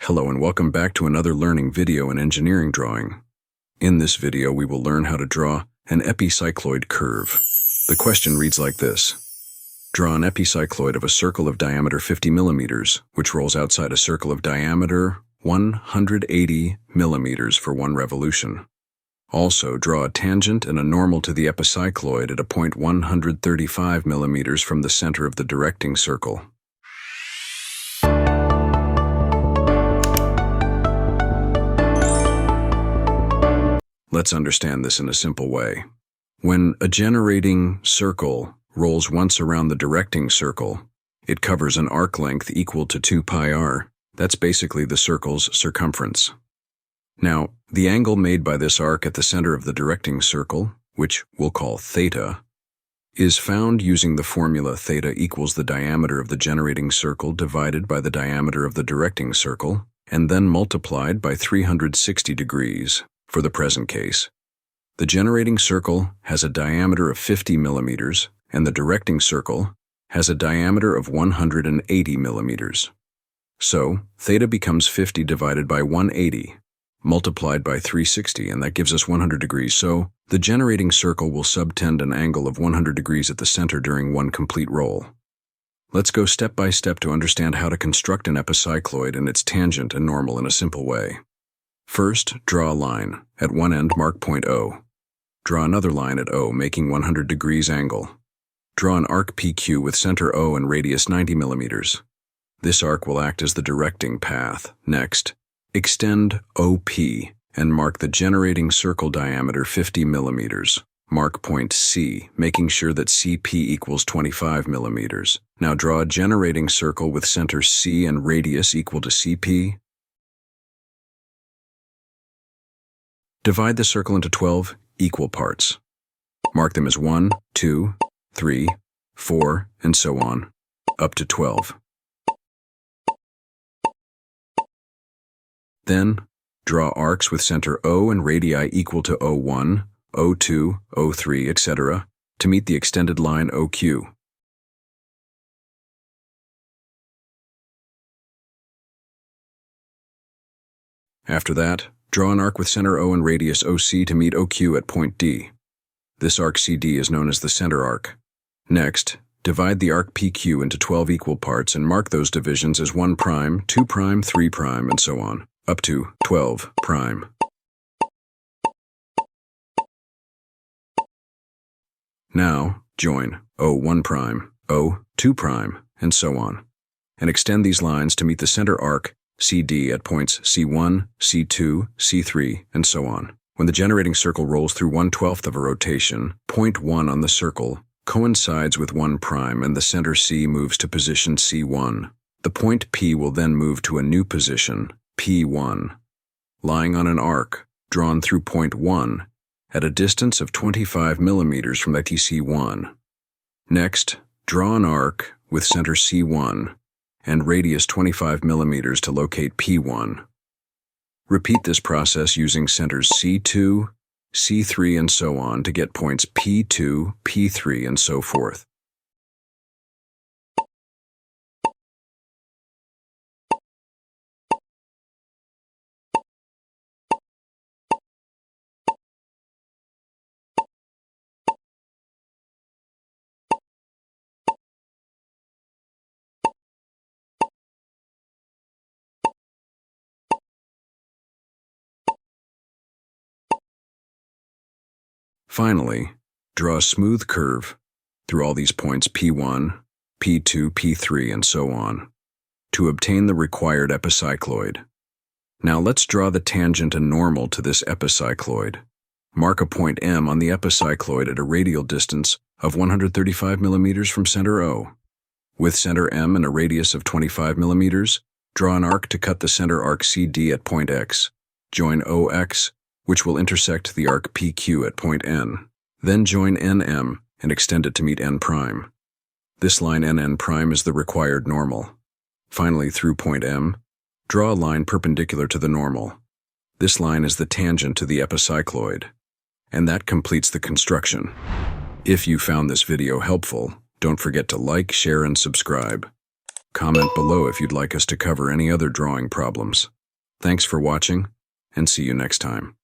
Hello and welcome back to another learning video in engineering drawing. In this video we will learn how to draw an epicycloid curve. The question reads like this. Draw an epicycloid of a circle of diameter 50 millimeters, which rolls outside a circle of diameter 180 millimeters for one revolution. Also, draw a tangent and a normal to the epicycloid at a point 135 millimeters from the center of the directing circle. Let's understand this in a simple way. When a generating circle rolls once around the directing circle, it covers an arc length equal to 2 pi r. That's basically the circle's circumference. Now, the angle made by this arc at the center of the directing circle, which we'll call theta, is found using the formula theta equals the diameter of the generating circle divided by the diameter of the directing circle, and then multiplied by 360 degrees. For the present case, the generating circle has a diameter of 50 millimeters, and the directing circle has a diameter of 180 millimeters. So, theta becomes 50 divided by 180, multiplied by 360, and that gives us 100 degrees. So, the generating circle will subtend an angle of 100 degrees at the center during one complete roll. Let's go step by step to understand how to construct an epicycloid and its tangent and normal in a simple way. First, draw a line. At one end, mark point O. Draw another line at O, making 100 degrees angle. Draw an arc PQ with center O and radius 90 millimeters. This arc will act as the directing path. Next, extend OP and mark the generating circle diameter 50 millimeters. Mark point C, making sure that CP equals 25 millimeters. Now draw a generating circle with center C and radius equal to CP. Divide the circle into 12 equal parts. Mark them as 1, 2, 3, 4, and so on, up to 12. Then, draw arcs with center O and radii equal to O1, O2, O3, etc. to meet the extended line OQ. After that, draw an arc with center O and radius OC to meet OQ at point D. This arc CD is known as the center arc. Next, divide the arc PQ into 12 equal parts and mark those divisions as 1', 2', 3', and so on, up to 12'. Now, join O1', O2', and so on, and extend these lines to meet the center arc CD at points C1, C2, C3, and so on. When the generating circle rolls through 1/12 of a rotation, point 1 on the circle coincides with 1', and the center C moves to position C1. The point P will then move to a new position, P1, lying on an arc drawn through point 1 at a distance of 25 millimeters from that C1. Next, draw an arc with center C1 and radius 25 millimeters to locate P1. Repeat this process using centers C2, C3, and so on to get points P2, P3, and so forth. Finally, draw a smooth curve through all these points P1, P2, P3, and so on, to obtain the required epicycloid. Now let's draw the tangent and normal to this epicycloid. Mark a point M on the epicycloid at a radial distance of 135 millimeters from center O. With center M and a radius of 25 millimeters, draw an arc to cut the center arc CD at point X. Join OX, which will intersect the arc PQ at point N. Then join NM and extend it to meet N'. This line NN' is the required normal. Finally, through point M, draw a line perpendicular to the normal. This line is the tangent to the epicycloid, and that completes the construction. If you found this video helpful, don't forget to like, share, and subscribe. Comment below if you'd like us to cover any other drawing problems. Thanks for watching, and see you next time.